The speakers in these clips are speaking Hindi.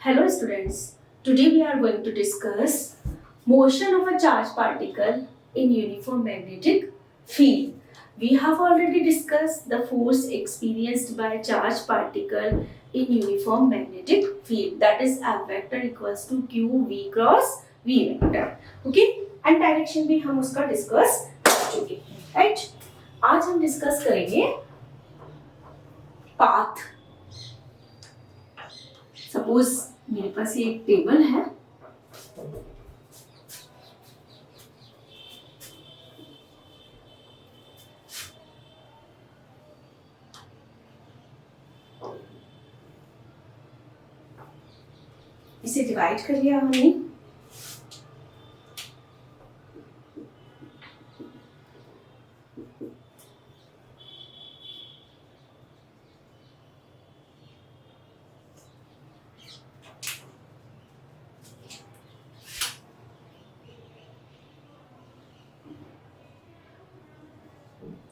Hello students, today we are going to discuss motion of a charged particle in uniform magnetic field. We have already discussed the force experienced by charged particle in uniform magnetic field, that is F vector equals to Q V cross V vector. Okay, and direction भी हम उसका discuss कर चुके हैं, right? आज हम discuss करेंगे path. सपोज मेरे पास ये एक टेबल है, इसे डिवाइड कर लिया हमने।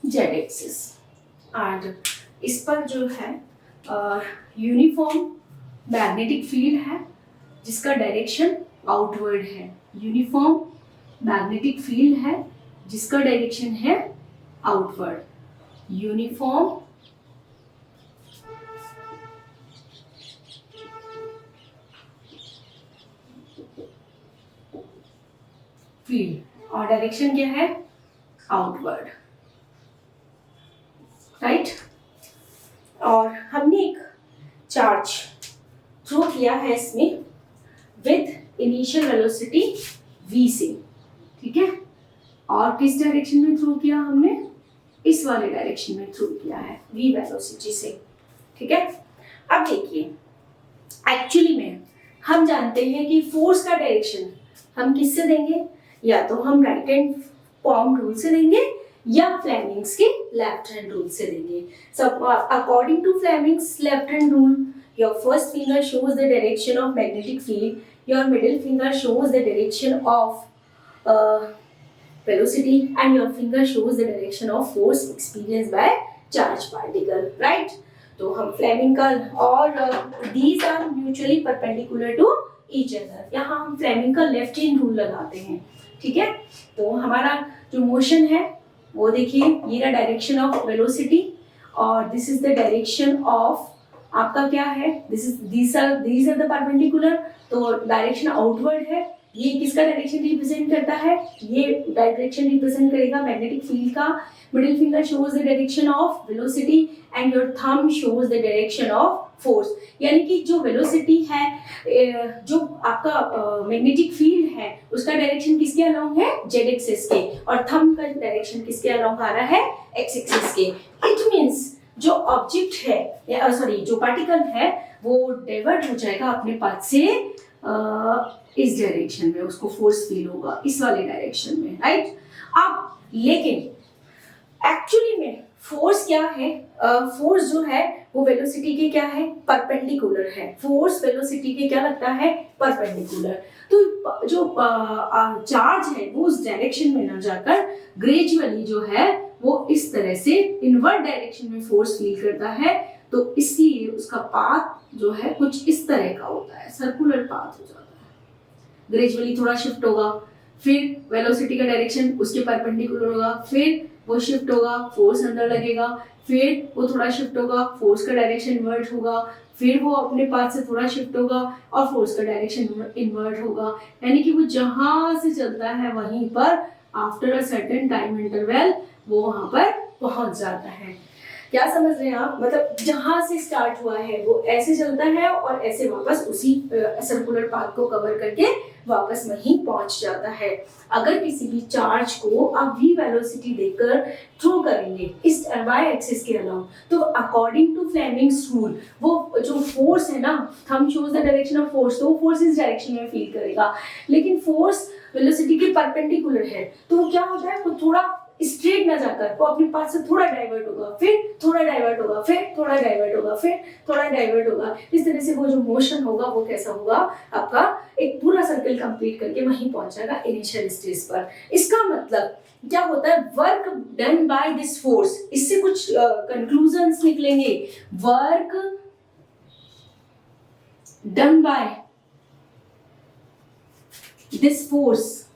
जेड एक्सिस एंड इस पर जो है यूनिफॉर्म मैग्नेटिक फील्ड है जिसका डायरेक्शन आउटवर्ड है। यूनिफॉर्म मैग्नेटिक फील्ड है जिसका डायरेक्शन है आउटवर्ड। यूनिफॉर्म फील्ड और डायरेक्शन क्या है? Outward, right. और हमने एक चार्ज थ्रो किया है इसमें विथ इनिशियल वेलोसिटी v से, ठीक है। और किस डायरेक्शन में थ्रो किया हमने? इस वाले डायरेक्शन में थ्रो किया है v वेलोसिटी से, ठीक है। अब देखिए, एक्चुअली में हम जानते हैं कि फोर्स का डायरेक्शन हम किससे देंगे? या तो हम राइट हैंड पॉम रूल से देंगे या फ्लेमिंग्स के लेफ्ट हैंड रूल से देंगे। So according to Fleming's left hand rule, your first finger shows the direction of magnetic field, your middle finger shows the direction of velocity, and your finger shows the direction of force experienced by charged particle, right? तो हम फ्लेमिंग का और these are mutually perpendicular to each other, यहाँ हम फ्लेमिंग का लेफ्ट हैंड रूल लगाते हैं, ठीक है। तो हमारा जो मोशन है वो देखिए, ये रहा डायरेक्शन ऑफ वेलोसिटी और this is the direction of आपका क्या है? these are the perpendicular, तो डायरेक्शन आउटवर्ड है। ये किसका डायरेक्शन रिप्रेजेंट करता है? ये डायरेक्शन रिप्रेजेंट करेगा मैग्नेटिक फील्ड का। Middle finger shows the direction of velocity and your thumb shows the direction of force. यानी कि जो वेलोसिटी है, जो आपका मैग्नेटिक फील्ड है, उसका डायरेक्शन किसके अलोंग है? जेड एक्सिस के, और थंब का डायरेक्शन किसके अलोंग आ रहा है? एक्स एक्सिस के। इट मींस जो ऑब्जेक्ट है या सॉरी जो पार्टिकल है वो डाइवर्ट हो जाएगा अपने पाथ से इस डायरेक्शन में, उसको फोर्स फील होगा इस वाले डायरेक्शन में, राइट। अब लेकिन एक्चुअली में फोर्स क्या है? फोर्स जो है वो वेलोसिटी के क्या है? परपेंडिकुलर है। फोर्स वेलोसिटी के क्या लगता है? परपेंडिकुलर। तो जो चार्ज है वो उस डायरेक्शन में ना जाकर ग्रेजुअली जो है वो इस तरह से इनवर्ट डायरेक्शन में फोर्स फील करता है, तो इसलिए उसका पाथ जो है कुछ इस तरह का होता है, सर्कुलर पाथ हो जाता है। ग्रेजुअली थोड़ा शिफ्ट होगा, फिर वेलोसिटी का डायरेक्शन उसके परपेंडिकुलर होगा, फिर वो शिफ्ट होगा, फोर्स अंदर लगेगा, फिर वो थोड़ा शिफ्ट होगा, फोर्स का डायरेक्शन इन्वर्ट होगा, फिर वो अपने पाथ से थोड़ा शिफ्ट होगा और फोर्स का डायरेक्शन इन्वर्ट होगा। यानी कि वो जहां से चलता है वहीं पर after a certain time interval वो वहां पर पहुंच जाता है। क्या समझ रहे हैं आप? मतलब जहां से स्टार्ट हुआ है वो ऐसे चलता है और ऐसे वापस उसी सर्कुलर पाथ को कवर करके वापस वहीं पहुंच जाता है। अगर किसी भी चार्ज को आप v वेलोसिटी देकर थ्रो करेंगे इस y एक्सिस के अलावा, तो अकॉर्डिंग टू फ्लेमिंग्स रूल वो जो फोर्स है ना, thumb shows the direction of force, तो वो फोर्स इस डायरेक्शन में फील करेगा। लेकिन फोर्स वेलोसिटी के परपेंडिकुलर है, तो वो क्या होता है? वो थोड़ा स्ट्रेट ना जाकर वो अपने पास से थोड़ा डाइवर्ट होगा, फिर थोड़ा डाइवर्ट होगा, फिर थोड़ा डाइवर्ट होगा, फिर थोड़ा डाइवर्ट होगा। इस तरह से वो जो मोशन होगा वो कैसा होगा? आपका एक पूरा सर्कल कंप्लीट करके वहीं पहुंचेगा इनिशियल स्टेज पर। इसका मतलब क्या होता है? Work done by this force. इससे कुछ कंक्लूजन्स निकलेंगे। Work done by this force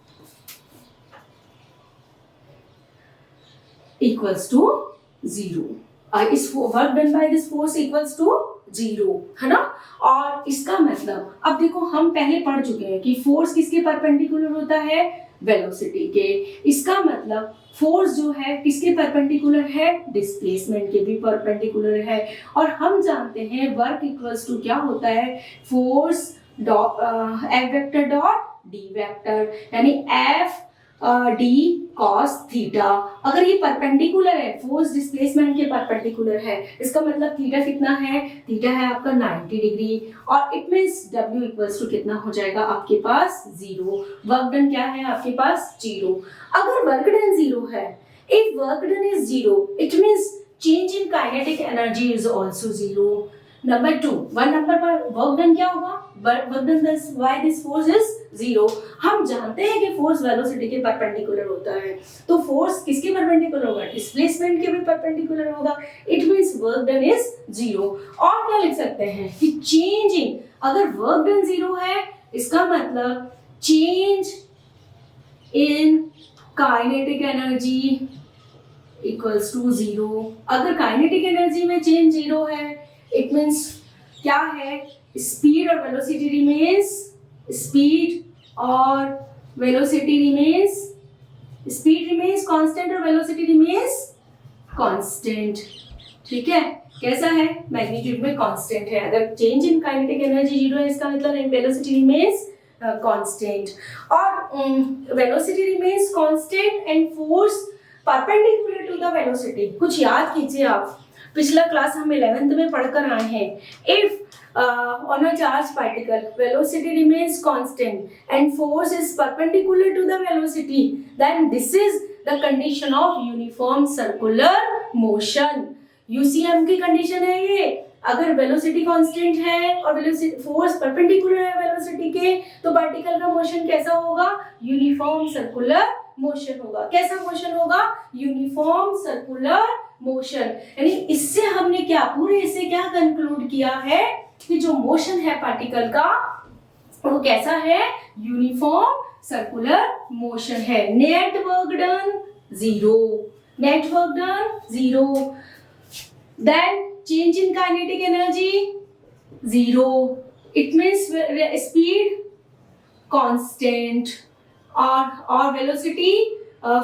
equals to 0. इस work done by this force equals to 0, है ना। और इसका मतलब अब देखो, हम पहले पढ़ चुके हैं कि फोर्स किसके परपेंडिकुलर होता है, वेलोसिटी के। इसका मतलब फोर्स जो है किसके परपेंडिकुलर है, डिस्प्लेसमेंट के भी परपेंडिकुलर है। और हम जानते हैं वर्क इक्वल्स टू क्या होता है, force F vector dot D vector, यानी एफ डी कॉस थीटा। अगर ये परपेंडिकुलर है, फोर्स डिस्प्लेसमेंट के परपेंडिकुलर है, इसका मतलब थीटा कितना है, थीटा है आपका 90 डिग्री। और it means W equals to कितना हो जाएगा आपके पास, 0। वर्क डन क्या है आपके पास, 0। अगर वर्क डन 0 है, if work done is 0, it means change in kinetic energy is also 0। Number 2, 1 number पर वर्क डन क्या होगा, work done why this force is 0। हम जानते हैं कि फोर्स वेलोसिटी के परपेंडिकुलर होता है, तो फोर्स किसके परपेंडिकुलर होगा, डिस्प्लेसमेंट के भी परपेंडिकुलर होगा। It means work done is 0। और क्या लिख सकते हैं कि चेंज इन, अगर वर्क डन 0 है, इसका मतलब change in kinetic energy equals to 0। अगर काइनेटिक एनर्जी में चेंज 0 है, इट मींस क्या है, स्पीड और वेलोसिटी रिमेन्स, स्पीड और velocity remains, speed remains constant और वेलोसिटी रिमेन्स कांस्टेंट। ठीक है, कैसा है, मैग्नीट्यूड में कांस्टेंट है। अगर चेंज इन काइनेटिक एनर्जी 0 है, इसका मतलब वेलोसिटी रिमेन्स कांस्टेंट। और velocity remains constant and force perpendicular to the velocity. कुछ याद कीजिए आप, पिछला क्लास हम 11th में पढ़कर आए हैं। If on a charged particle velocity remains constant and force is perpendicular to the velocity, then this is the condition of uniform circular motion। UCM की कंडीशन है ये। अगर वेलोसिटी कांस्टेंट है और वेलोसिटी फोर्स परपेंडिकुलर है वेलोसिटी के, तो पार्टिकल का मोशन कैसा होगा, यूनिफॉर्म सर्कुलर मोशन होगा। कैसा मोशन होगा, यूनिफॉर्म सर्कुलर मोशन। यानी इससे हमने क्या, पूरे इससे क्या कंक्लूड किया है कि जो मोशन है पार्टिकल का वो कैसा है, यूनिफॉर्म सर्कुलर मोशन है। Net work done 0, net work done 0, then change in kinetic energy 0, it means speed constant और velocity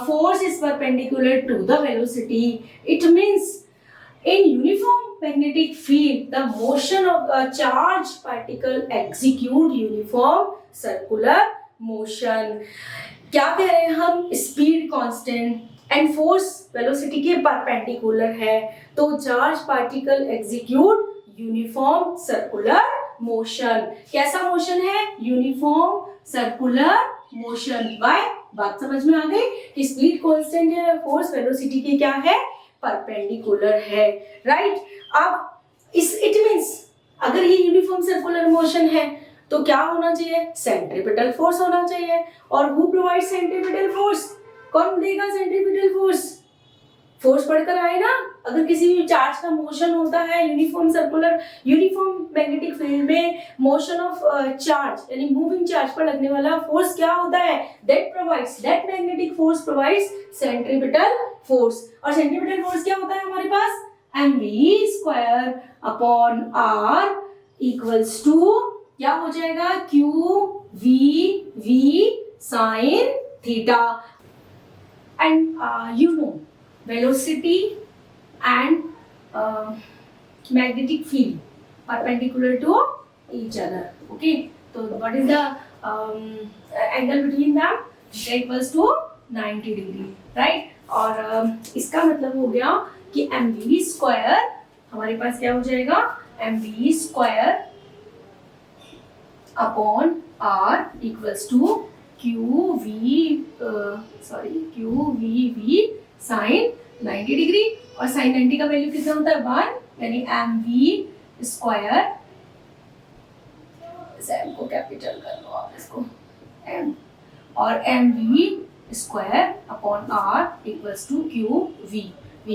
force is perpendicular to the velocity. It means in uniform magnetic field, the motion of a charged particle execute uniform circular motion। क्या कह रहे हैं हम, speed constant and force velocity के परपेंडिकुलर है, तो charge particle execute uniform circular motion. कैसा मोशन है, यूनिफॉर्म सर्कुलर मोशन। बाय बात समझ में आ गई कि स्पीड कांस्टेंट है, फोर्स वेलोसिटी के क्या है, परपेंडिकुलर है, राइट। अब इस इट मींस अगर ये यूनिफॉर्म सर्कुलर मोशन है तो क्या होना चाहिए, सेंट्रीपिटल फोर्स होना चाहिए। और हु प्रोवाइड सेंट्रीपिटल फोर्स, कौन देगा सेंट्रीपिटल फोर्स, फोर्स पढ़कर आए ना। अगर किसी भी चार्ज का मोशन होता है uniform circular, uniform magnetic field में मोशन ऑफ चार्ज यानी मूविंग चार्ज पर लगने वाला फोर्स क्या होता है, that magnetic force provides centripetal force. और सेंट्रीपिटल फोर्स क्या होता है हमारे पास, mv² upon r equals to क्या हो जाएगा, qv sin theta. And you know velocity and magnetic field perpendicular to each other, okay। so what is the angle between them, that equals to 90 degree, right। और इसका मतलब हो गया कि mv² हमारे पास क्या हो जाएगा, mv² upon r equals to qv sine 90 degree. और साइन 90 का वैल्यू कितना होता है, 1, यानी mv², m को कैपिटल कर लो आप इसको m, और mv² upon r equals to qv। v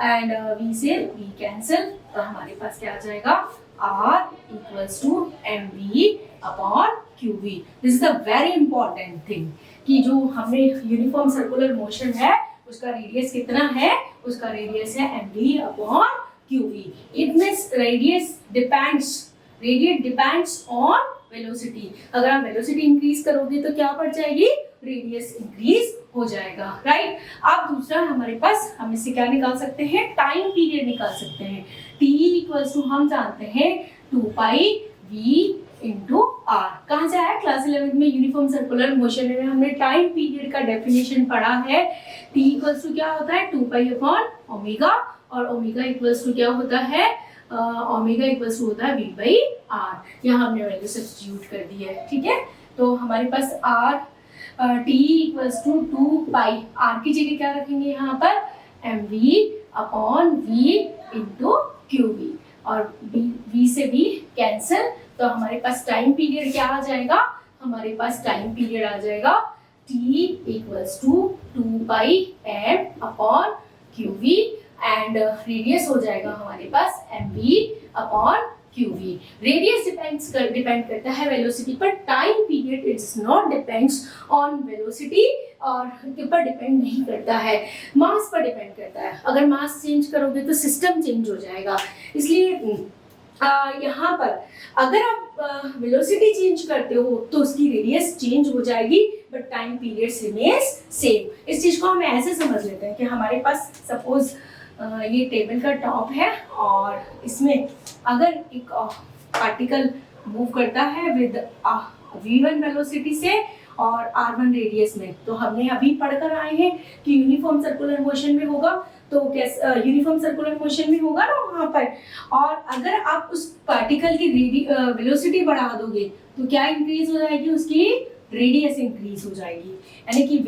and v से v कैंसिल, तो हमारे पास क्या आ जाएगा, R equals to mv upon qv. This is the very important thing कि जो हमने यूनिफॉर्म सर्कुलर मोशन है उसका रेडियस कितना है, उसका रेडियस है mv upon qv. It means radius depends on velocity. अगर आप वेलोसिटी इंक्रीज करोगे तो क्या बढ़ जाएगी, रेडियस इंक्रीज हो जाएगा, राइट. अब दूसरा हमारे पास हम इससे क्या निकाल सकते हैं, टाइम पीरियड निकाल सकते हैं. t इक्वल्स टू हम जानते हैं 2 पाई v इंटू आर. कहाँ से आया, क्लास 11 में यूनिफॉर्म सर्कुलर मोशन में हमने टाइम पीरियड का डेफिनेशन पढ़ा है. t इक्वल्स टू क्या होता है, 2 पाई अपॉन ओमेगा, और ओमेगा इक्वल्स टू क्या होता है, ओमेगा इक्वल्स टू होता है v बाई आर. यहाँ हमने वैल्यू सब्स्टिट्यूट कर दी है, ठीक है. तो हमारे पास r t equals to 2 pi, r की जगह क्या रखेंगे यहाँ पर, mv upon v into qv, और v से v कैंसिल. तो हमारे पास टाइम पीरियड क्या आ जाएगा, हमारे पास टाइम पीरियड आ जाएगा t equals to 2 pi m upon qv, and radius हो जाएगा हमारे पास mv upon qv. Radius depend करता है वेलोसिटी पर, time period it's not depends on velocity, और के पर डिपेंड नहीं करता है, मास पर डिपेंड करता है. अगर मास चेंज करोगे तो सिस्टम चेंज हो जाएगा. इसलिए यहाँ पर अगर आप वेलोसिटी चेंज करते हो तो उसकी रेडियस चेंज हो जाएगी, but time period remains same. इस चीज को हम ऐसे समझ लेते हैं कि हमारे पास सपोज ये टेबल का टॉप है, और इसमें अगर एक पार्टिकल मूव करता है विद v1 वेलोसिटी से और r1 रेडियस में, तो हमने अभी पढ़कर आए हैं कि यूनिफॉर्म सर्कुलर मोशन में होगा, तो कैसे यूनिफॉर्म सर्कुलर मोशन में होगा ना वहाँ पर. और अगर आप उस पार्टिकल की वेलोसिटी बढ़ा दोगे तो क्या इंक्रीज हो जाएगी, उसकी रेडियस इंक्रीज हो जाएगी. यानी कि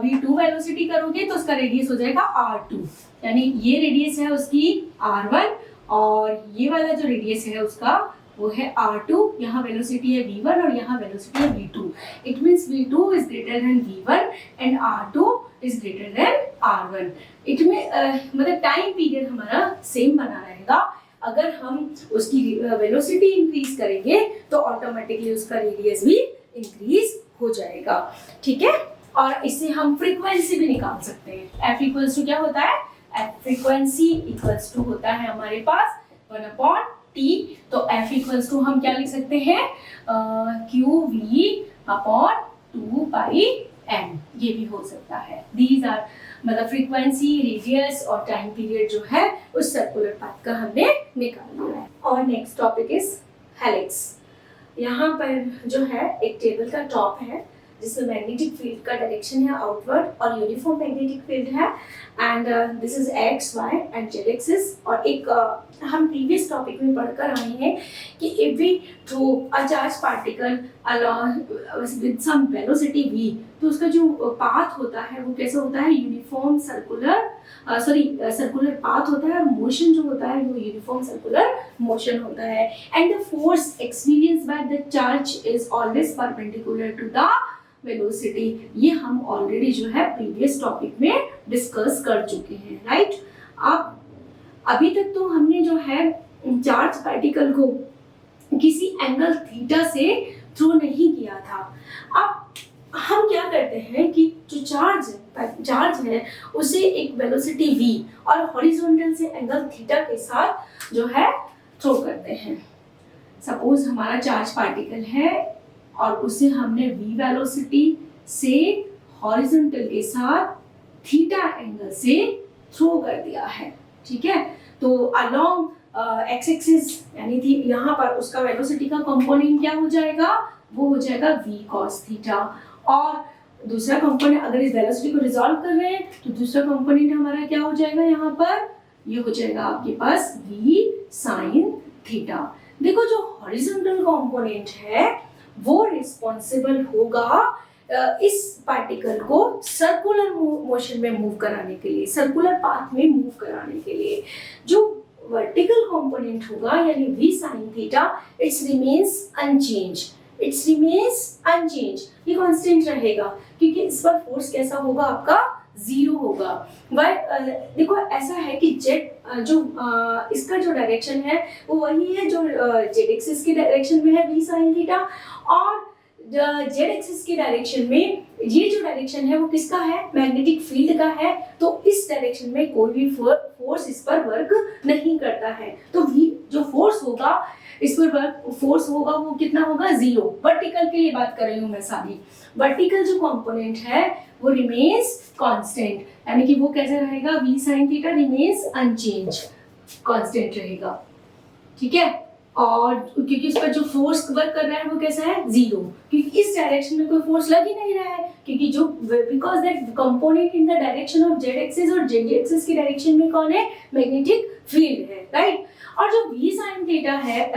v2 वेलोसिटी करोगे तो उसका रेडियस हो जाएगा r2, यानी ये रेडियस है उसकी r1, और ये वाला जो रेडियस है उसका वो है r2. यहाँ वेलोसिटी है v1 और यहाँ वेलोसिटी है v2. It means v2 is greater than v1 and r2 is greater than r1. It में मतलब टाइम पीरियड हमारा सेम बना रहेगा. अगर हम उसकी वेलोसिटी इंक्रीज करेंगे तो ऑटोमेटिकली उसका रेडियस भी इंक्रीज हो जाएगा, ठीक है. और इससे हम फ्रीक्वेंसी भी निकाल सकते हैं. f इक्वल्स टू क्या होता है, f फ्रीक्वेंसी इक्वल्स टू होता है हमारे पास 1 अपॉन t. तो f इक्वल्स टू हम क्या लिख सकते हैं, qv अपॉन 2 पाई m, ये भी हो सकता है. दीज आर मतलब फ्रीक्वेंसी, रेडियस और टाइम पीरियड जो है उस सर्कुलर पाथ का हमने निकाल लिया है. और नेक्स्ट टॉपिक इज हेलिक्स. यहाँ पर जो है एक टेबल का टॉप है जिसमें मैग्नेटिक फील्ड का डायरेक्शन है आउटवर्ड और यूनिफॉर्म मैग्नेटिक फील्ड है, and this is X Y and Z axis. और एक हम प्रीवियस टॉपिक में पढ़कर आए हैं कि if we throw a charge particle along with some velocity v, तो उसका जो पाथ होता है वो कैसा होता है, यूनिफॉर्म सर्कुलर पाथ होता है, और मोशन जो होता है वो यूनिफॉर्म सर्कुलर मोशन होता है. And the force experienced by the charge is always perpendicular to the velocity. ये हम ऑलरेडी जो है प्रीवियस टॉपिक में डिस्कस कर चुके हैं, राइट. अब अभी तक तो हमने जो है चार्ज पार्टिकल को किसी एंगल थीटा से थ्रो नहीं किया था. अब हम क्या करते हैं कि जो चार्ज है उसे एक वेलोसिटी v और हॉरिजॉन्टल से एंगल थीटा के साथ जो है थ्रो करते हैं. सपोज हमारा चार्ज पार्टिकल है और उसे हमने v वेलोसिटी से हॉरिजॉन्टल के साथ थीटा एंगल से थ्रो कर दिया है, ठीक है. तो अलोंग एक्स एक्सिस यानी थी यहाँ पर उसका वेलोसिटी का कंपोनेंट क्या हो जाएगा, वो हो जाएगा v cos थीटा. और दूसरा कंपोनेंट अगर इस वेलोसिटी को रिजॉल्व कर रहे हैं तो दूसरा कंपोनेंट हमारा क्या हो जाएगा, यहाँ पर ये हो जाएगा आपके पास v sin थीटा. देखो जो हॉरिजॉन्टल कंपोनेंट है वो रिस्पॉन्सिबल होगा इस पार्टिकल को सर्कुलर मोशन में मूव कराने के लिए, सर्कुलर पाथ में मूव कराने के लिए. जो वर्टिकल कंपोनेंट होगा यानी v sin theta, it's remains unchange, ये कांस्टेंट रहेगा क्योंकि इस पर फोर्स कैसा होगा आपका जीरो होगा। वह देखो ऐसा है कि जेड जो इसका जो डायरेक्शन है वो वही है जो जेड एक्सिस की डायरेक्शन में है v sin थीटा, और जेड एक्सिस की डायरेक्शन में ये जो डायरेक्शन है वो किसका है, मैग्नेटिक फील्ड का है। तो इस डायरेक्शन में कोई भी फोर्स इस पर वर्क नहीं करता है। तो v जो फोर्स होगा इस पर वर्क फोर्स होगा वो कितना होगा, जीरो। वर्टिकल के लिए बात कर रही हूँ मैं सारी। वर्टिकल जो कंपोनेंट है वो रिमेन्स कांस्टेंट, यानी कि वो कैसे रहेगा, v sin theta remains unchange, constant रहेगा। ठीक है, और क्योंकि उस पर जो फोर्स वर्क कर रहा है वो कैसा है, जीरो, क्योंकि इस डायरेक्शन में कोई फोर्स लग ही नहीं रहा है, क्योंकि जो because that component in the direction of Z axis, और जेड एक्सिस की डायरेक्शन में कौन है, मैग्नेटिक फील्ड है, राइट। और जो v sin थीटा है,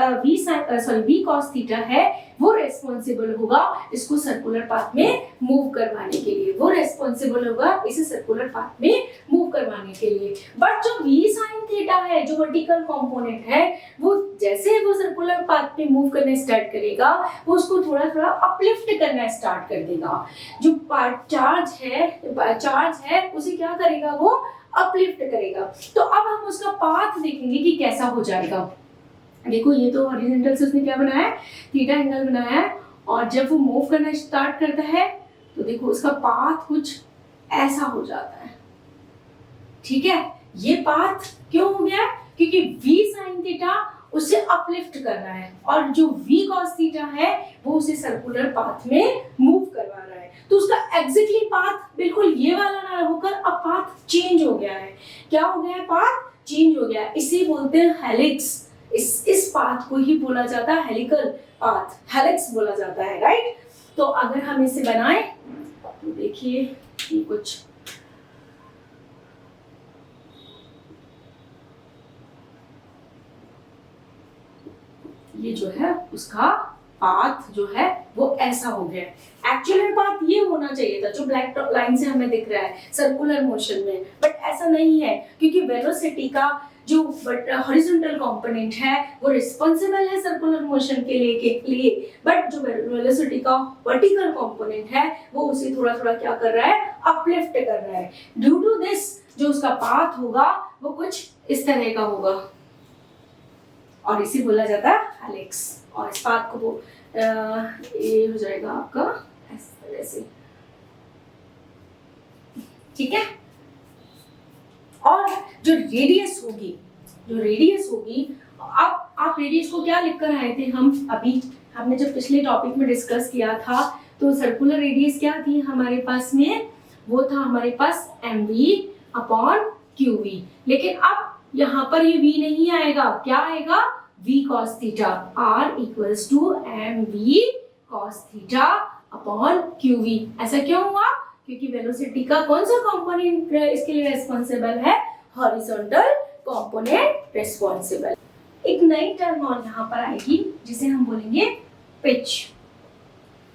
v cos थीटा है, वो रेस्पॉन्सिबल होगा इसको सर्कुलर पाथ में मूव करवाने के लिए, वो रेस्पॉन्सिबल होगा इसे सर्कुलर पाथ में मूव करवाने के लिए। बट जो v sin थीटा है, जो वर्टिकल कंपोनेंट है, वो जैसे वो सर्कुलर पाथ में मूव करने स्टार्ट करेगा वो उसको थोड़ा थोड़ा अपलिफ्ट करना स्टार्ट कर देगा। जो चार्ज है उसे क्या करेगा, वो अपलिफ्ट करेगा। तो अब हम उसका पाथ देखेंगे कि कैसा हो जाएगा। देखो ये तो हॉरिजॉन्टल से उसने क्या बनाया है, थीटा एंगल बनाया है, और जब वो मूव करना स्टार्ट करता है तो देखो उसका पाथ कुछ ऐसा हो जाता है। ठीक है, ये पाथ क्यों हो गया, क्योंकि v sin थीटा उसे अपलिफ्ट कर रहा है, और जो v cos थीटा है वो उसे सर्कुलर पाथ में मूव करवा रहा है। तो उसका एग्जैक्टली पाथ बिल्कुल ये वाला ना होकर अब पाथ चेंज हो गया है। क्या हो गया है, पाथ चेंज हो गया है। इसे बोलते हैं हेलिक्स। इस पाथ को ही बोला जाता है हेलिकल पाथ, हेलिक्स बोला जाता है, राइट। तो अगर हम इसे बनाएं तो देखिए ये कुछ ये जो है उसका पाथ जो है वो ऐसा हो गया है। एक्चुअल पाथ ये होना चाहिए था जो ब्लैक लाइन से हमें दिख रहा है सर्कुलर मोशन में, बट ऐसा नहीं है, क्योंकि वेलोसिटी का जो हॉरिजॉन्टल कंपोनेंट है वो रिस्पॉन्सिबल है सर्कुलर मोशन के लिए, बट जो वेलोसिटी का वर्टिकल कंपोनेंट है वो उसे थोड़ा थोड़ा क्या कर रहा है, अपलिफ्ट कर रहा है। ड्यू टू दिस जो उसका पाथ होगा वो कुछ इस तरह का होगा, और इसे बोला जाता है हेलिक्स। और इस पाथ को ये हो जाएगा आपका इस तरह से, ठीक है। और जो रेडियस होगी, अब आप रेडियस को क्या लिखकर आए थे, हम अभी हमने जब पिछले टॉपिक में डिस्कस किया था तो सर्कुलर रेडियस क्या थी हमारे पास में, वो था हमारे पास mv/qv। लेकिन अब यहाँ पर ये v नहीं आएगा, क्या आएगा, v cos theta, r equals to mv cos theta upon qv। ऐसा क्यों हुआ, क्योंकि वेलोसिटी का कौन सा कंपोनेंट इसके लिए रेस्पॉन्सिबल है, हॉरिजॉन्टल कंपोनेंट रेस्पॉन्सिबल। एक नई टर्म और यहाँ पर आएगी जिसे हम बोलेंगे पिच।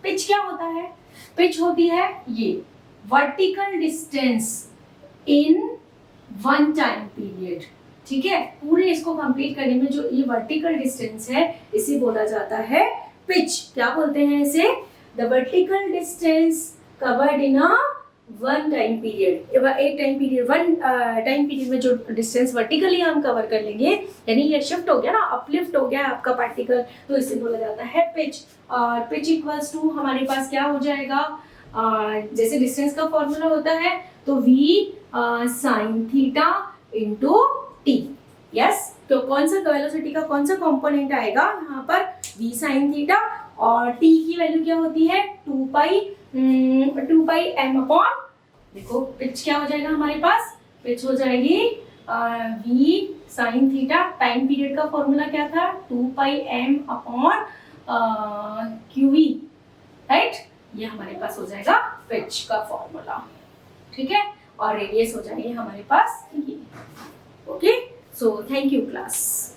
पिच क्या होता है, पिच होती है ये vertical distance in one time period. ठीक है, पूरे इसको कंप्लीट करने में जो ये वर्टिकल डिस्टेंस है इसे बोला जाता है पिच। क्या बोलते हैं इसे, the vertical distance covered in a one time period. एक time period, one time period में जो डिस्टेंस वर्टिकली हम कवर कर लेंगे, यानी ये शिफ्ट हो गया ना, अपलिफ्ट हो गया आपका पार्टिकल, तो इसे बोला जाता है पिच। और पिच इक्वल्स टू हमारे पास क्या हो जाएगा, जैसे डिस्टेंस का फॉर्मूला होता है तो v sin theta into T. Yes, तो कौन सा वेलोसिटी का कौन सा कंपोनेंट आएगा यहाँ पर, v sin थीटा, और t की वैल्यू क्या होती है 2 पाई m अपॉन, देखो पिच क्या हो जाएगा हमारे पास, पिच हो जाएगी v sin theta, time period का फॉर्मूला क्या था 2 pi m upon qv, right. ये हमारे पास हो जाएगा पिच का फॉर्मूला, ठीक है। और रेडियस हो जाएगी हमारे पास ये। Okay, so thank you class.